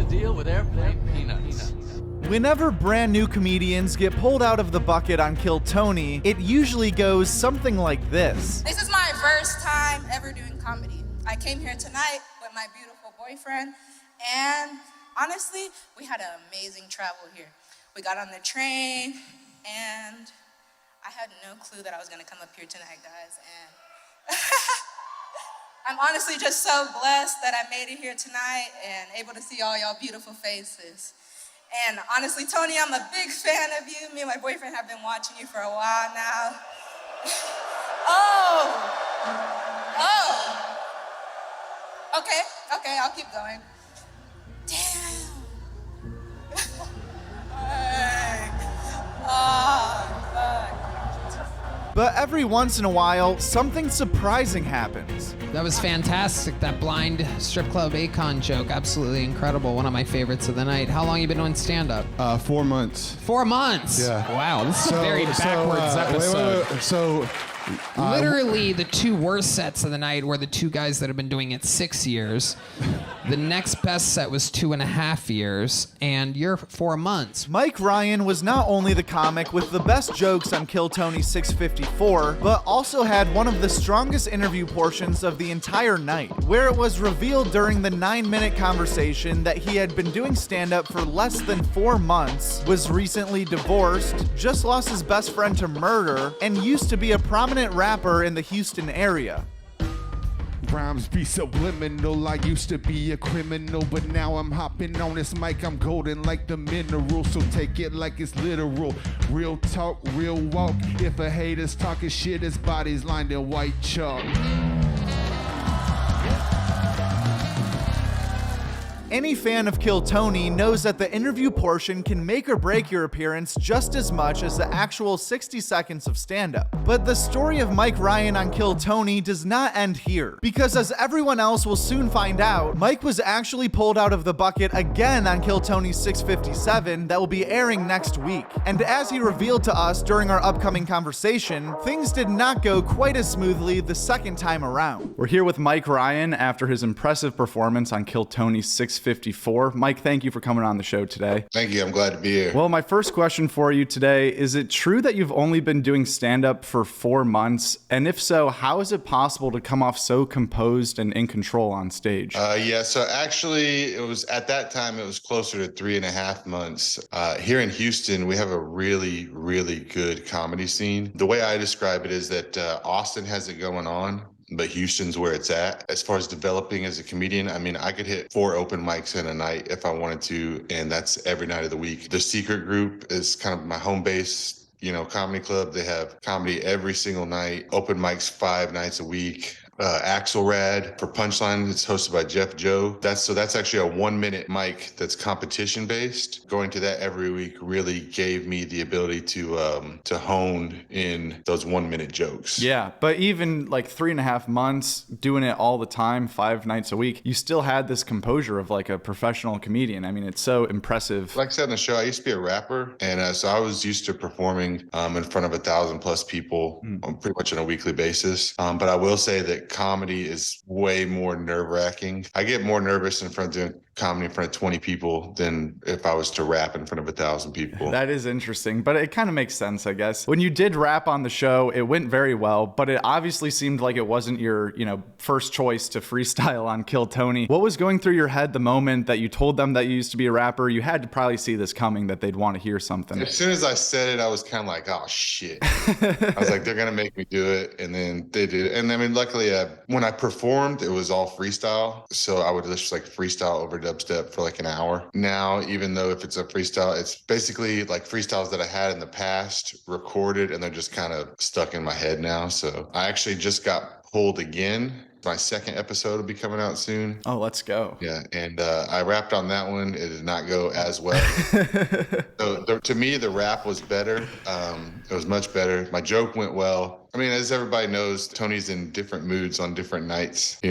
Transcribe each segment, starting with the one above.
deal with airplane peanuts. Whenever brand new comedians get pulled out of the bucket on Kill Tony, it usually goes something like this. This is my first time ever doing comedy. I came here tonight with my beautiful boyfriend, and honestly, we had an amazing travel here. We got on the train, and I had no clue that I was gonna come up here tonight, guys, and I'm honestly just so blessed that I made it here tonight and able to see all y'all beautiful faces. And honestly, Tony, I'm a big fan of you. Me and my boyfriend have been watching you for a while now. Okay, I'll keep going. Damn. But every once in a while, something surprising happens. That was fantastic. That blind strip club Akon joke, absolutely incredible. One of my favorites of the night. How long you been doing stand-up? 4 months. 4 months? Yeah. Wow, this is a very backwards episode. Wait. So, literally, the two worst sets of the night were the two guys that have been doing it 6 years. The next best set was 2.5 years, and you're 4 months. Mike Ryan was not only the comic with the best jokes on Kill Tony 654, but also had one of the strongest interview portions of the entire night, where it was revealed during the 9-minute conversation that he had been doing stand-up for less than 4 months, was recently divorced, just lost his best friend to murder, and used to be a prominent rapper in the Houston area. rhymes be subliminal. I used to be a criminal, but now I'm hopping on this mic. I'm golden like the mineral, so take it like it's literal. Real talk, real walk. If a hater's talking shit, his body's lined in white chalk. Any fan of Kill Tony knows that the interview portion can make or break your appearance just as much as the actual 60 seconds of stand-up. But the story of Mike Ryan on Kill Tony does not end here, because as everyone else will soon find out, Mike was actually pulled out of the bucket again on Kill Tony 657 that will be airing next week. And as he revealed to us during our upcoming conversation, things did not go quite as smoothly the second time around. We're here with Mike Ryan after his impressive performance on Kill Tony 654. Mike, thank you for coming on the show today. Thank you. I'm glad to be here. Well, my first question for you today, is it true that you've only been doing stand-up for 4 months? And if so, how is it possible to come off so composed and in control on stage? Yeah, so actually it was at that time, it was closer to 3.5 months. Here in Houston, we have a really, really good comedy scene. The way I describe it is that Austin has it going on, but Houston's where it's at. As far as developing as a comedian, I mean, I could hit 4 open mics in a night if I wanted to, and that's every night of the week. The Secret Group is kind of my home base, comedy club. They have comedy every single night, open mics 5 nights a week. Axelrad for Punchline, it's hosted by Jeff Joe. That's actually a 1-minute mic that's competition based. Going to that every week really gave me the ability to hone in those 1-minute jokes. Yeah, but even like 3.5 months doing it all the time, 5 nights a week, you still had this composure of like a professional comedian. I mean, it's so impressive. Like I said on the show, I used to be a rapper, and so I was used to performing in front of 1,000+ people pretty much on a weekly basis. But I will say that comedy is way more nerve-wracking. I get more nervous in front of doing comedy in front of 20 people than if I was to rap in front of 1,000 people. That is interesting, but it kind of makes sense, I guess. When you did rap on the show, it went very well, but it obviously seemed like it wasn't your, first choice to freestyle on Kill Tony. What was going through your head the moment that you told them that you used to be a rapper? You had to probably see this coming, that they'd want to hear something. As soon as I said it, I was kind of like, oh shit. I was like, they're going to make me do it. And then they did. And I mean, luckily, when I performed, it was all freestyle. So I would just like freestyle over dubstep for like an hour. Now, even though if it's a freestyle, it's basically like freestyles that I had in the past recorded, and they're just kind of stuck in my head now. So I actually just got pulled again. My second episode will be coming out soon. Oh, let's go. Yeah, and I rapped on that one. It did not go as well. So to me, the rap was better. It was much better. My joke went well. I mean, as everybody knows, Tony's in different moods on different nights.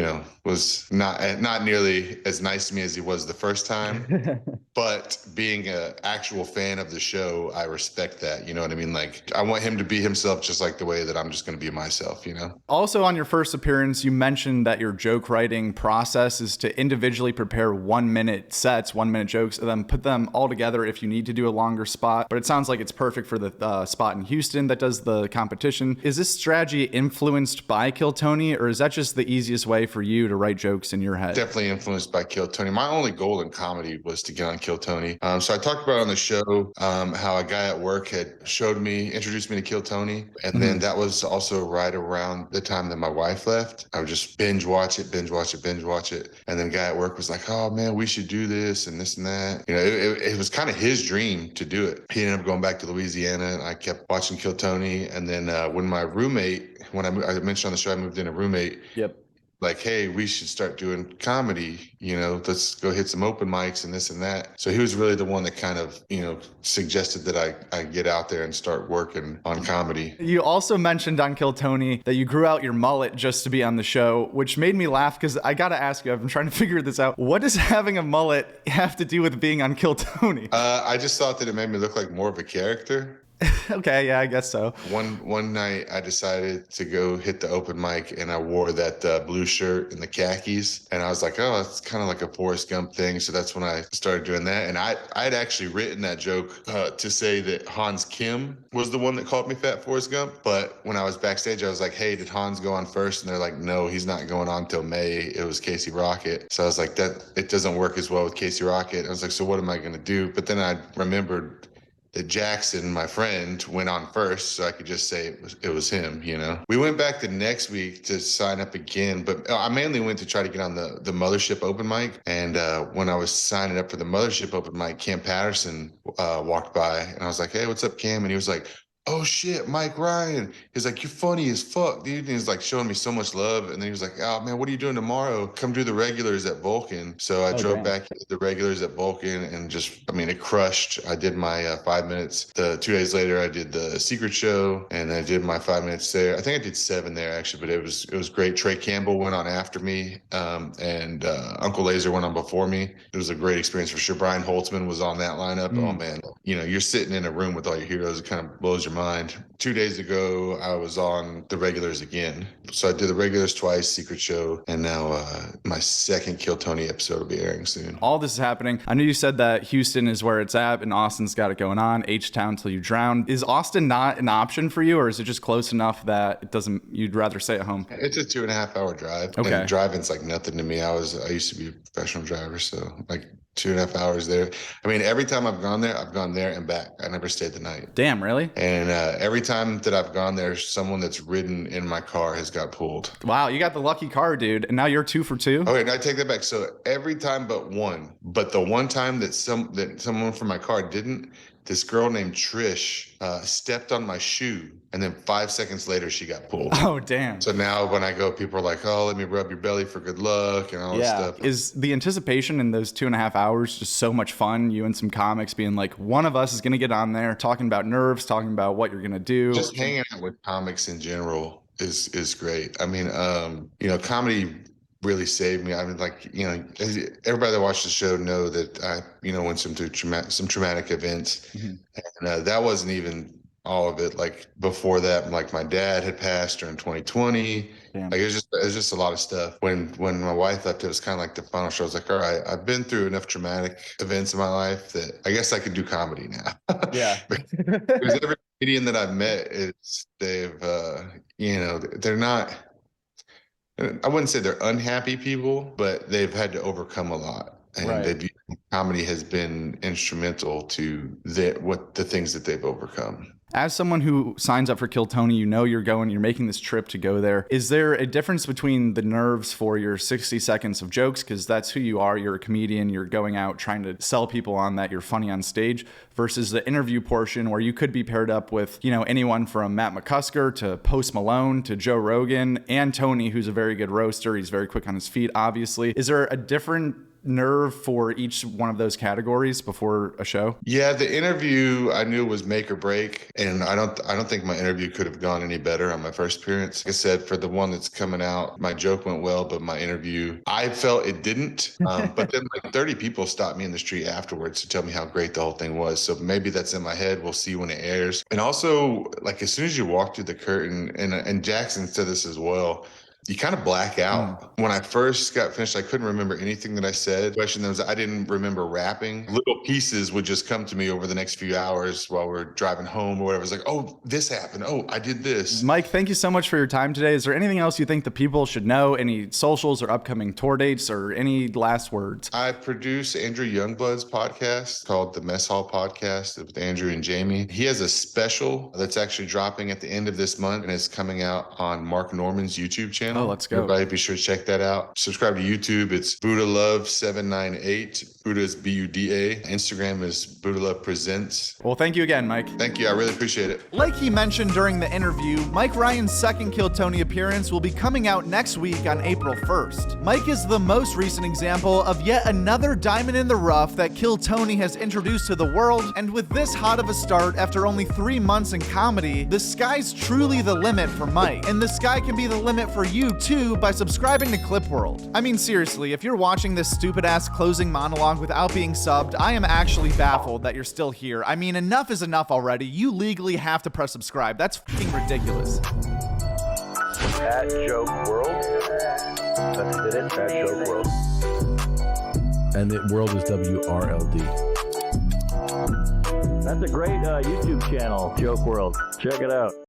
Was not nearly as nice to me as he was the first time. But being an actual fan of the show, I respect that. You know what I mean? Like, I want him to be himself just like the way that I'm just going to be myself, you know? Also, on your first appearance, you mentioned that your joke writing process is to individually prepare 1 minute sets, 1 minute jokes, and then put them all together if you need to do a longer spot. But it sounds like it's perfect for the spot in Houston that does the competition. Is this strategy influenced by Kill Tony, or is that just the easiest way for you to write jokes in your head? Definitely influenced by Kill Tony. My only goal in comedy was to get on Kill Tony. So I talked about on the show how a guy at work had introduced me to Kill Tony. And then that was also right around the time that my wife left. I would just binge watch it. And then the guy at work was like, oh man, we should do this and this and that. You know, it was kind of his dream to do it. He ended up going back to Louisiana, and I kept watching Kill Tony. And then when my roommate, I mentioned on the show, I moved in a roommate. Yep. Like, hey, we should start doing comedy, you know, let's go hit some open mics and this and that. So he was really the one that kind of, you know, suggested that I get out there and start working on comedy. You also mentioned on Kill Tony that you grew out your mullet just to be on the show, which made me laugh because I got to ask you, I've been trying to figure this out. What does having a mullet have to do with being on Kill Tony? I just thought that it made me look like more of a character. Okay, yeah, I guess so. One night I decided to go hit the open mic, and I wore that blue shirt and the khakis, and I was like, oh, it's kind of like a Forrest Gump thing. So that's when I started doing that. And I'd actually written that joke to say that Hans Kim was the one that called me Fat Forrest Gump. But when I was backstage, I was like, hey, did Hans go on first? And they're like, no, he's not going on till May. It was Casey Rocket. So I was like, that it doesn't work as well with Casey Rocket. I was like, so what am I going to do? But then I remembered that Jackson, my friend, went on first, so I could just say it was him, you know? We went back the next week to sign up again, but I mainly went to try to get on the Mothership open mic. And when I was signing up for the Mothership open mic, Cam Patterson walked by, and I was like, hey, what's up, Cam? And he was like, oh shit, Mike Ryan. He's like, you're funny as fuck, dude. And he's like showing me so much love. And then he was like, oh man, what are you doing tomorrow? Come do the regulars at Vulcan. So I drove back to the regulars at Vulcan, and just, I mean, it crushed. I did my 5 minutes. 2 days later, I did the secret show, and I did my 5 minutes there. I think I did 7 there actually, but it was great. Trey Campbell went on after me, and Uncle Laser went on before me. It was a great experience for sure. Brian Holtzman was on that lineup. Oh man, you know, you're sitting in a room with all your heroes. It kind of blows your mind. 2 days ago, I was on the regulars again. So I did the regulars twice, secret show, and now my second Kill Tony episode will be airing soon. All this is happening. I know you said that Houston is where it's at and Austin's got it going on, H-Town till you drown. Is Austin not an option for you, or is it just close enough that you'd rather stay at home? It's a 2.5 hour drive. Okay. And driving's like nothing to me. I used to be a professional driver, so like 2.5 hours there. I mean, every time I've gone there and back. I never stayed the night. Damn, really? And every time that I've gone there, someone that's ridden in my car has got pulled. Wow, you got the lucky car, dude. And now you're 2 for 2? Okay, now I take that back. So every time but one. But the one time that someone from my car didn't, this girl named Trish stepped on my shoe, and then 5 seconds later she got pulled. Oh, damn. So now when I go, people are like, oh, let me rub your belly for good luck and all this stuff. Is the anticipation in those 2.5 hours just so much fun? You and some comics being like, one of us is going to get on there, talking about nerves, talking about what you're going to do. Just hanging out with comics in general is great. I mean, you know, comedy really saved me. I mean, like, you know, everybody that watched the show know that I, you know, went through some traumatic events, and that wasn't even all of it. Like before that, like my dad had passed during 2020. Damn. Like it was just a lot of stuff. When my wife left, it was kind of like the final show. I was like, all right, I've been through enough traumatic events in my life that I guess I can do comedy now. Yeah. Because every comedian that I've met they've you know, they're not, I wouldn't say they're unhappy people, but they've had to overcome a lot. And comedy has been instrumental to the things that they've overcome. As someone who signs up for Kill Tony, you know you're making this trip to go there. Is there a difference between the nerves for your 60 seconds of jokes, because that's who you are, you're a comedian, you're going out trying to sell people on that you're funny on stage, versus the interview portion where you could be paired up with, you know, anyone from Matt McCusker to Post Malone to Joe Rogan and Tony, who's a very good roaster. He's very quick on his feet, obviously. Is there a different nerve for each one of those categories before a show? Yeah, the interview I knew was make or break, and I don't think my interview could have gone any better on my first appearance. Like I said, for the one that's coming out, my joke went well, but my interview, I felt it didn't. But then like 30 people stopped me in the street afterwards to tell me how great the whole thing was. So maybe that's in my head. We'll see when it airs. And also, like as soon as you walk through the curtain, and Jackson said this as well, you kind of black out. When I first got finished, I couldn't remember anything that I said. The question was, I didn't remember rapping. Little pieces would just come to me over the next few hours while we're driving home or whatever. It's like, oh, this happened. Oh, I did this. Mike, thank you so much for your time today. Is there anything else you think the people should know? Any socials or upcoming tour dates or any last words? I produce Andrew Youngblood's podcast called the Mess Hall Podcast with Andrew and Jamie. He has a special that's actually dropping at the end of this month and is coming out on Mark Norman's YouTube channel. Oh, let's go. Everybody be sure to check that out. Subscribe to YouTube. It's Buddha Love 798. Buddha is Buda. Instagram is Buddha Love Presents. Well, thank you again, Mike. Thank you. I really appreciate it. Like he mentioned during the interview, Mike Ryan's second Kill Tony appearance will be coming out next week on April 1st. Mike is the most recent example of yet another diamond in the rough that Kill Tony has introduced to the world, and with this hot of a start after only 3 months in comedy, the sky's truly the limit for Mike, and the sky can be the limit for you too by subscribing to Clip World. I mean, seriously, if you're watching this stupid ass closing monologue without being subbed, I am actually baffled that you're still here. I mean, enough is enough already. You legally have to press subscribe. That's fucking ridiculous. At Joke World. That's it, at Joke World. And the world is WRLD. That's a great YouTube channel, Joke World. Check it out.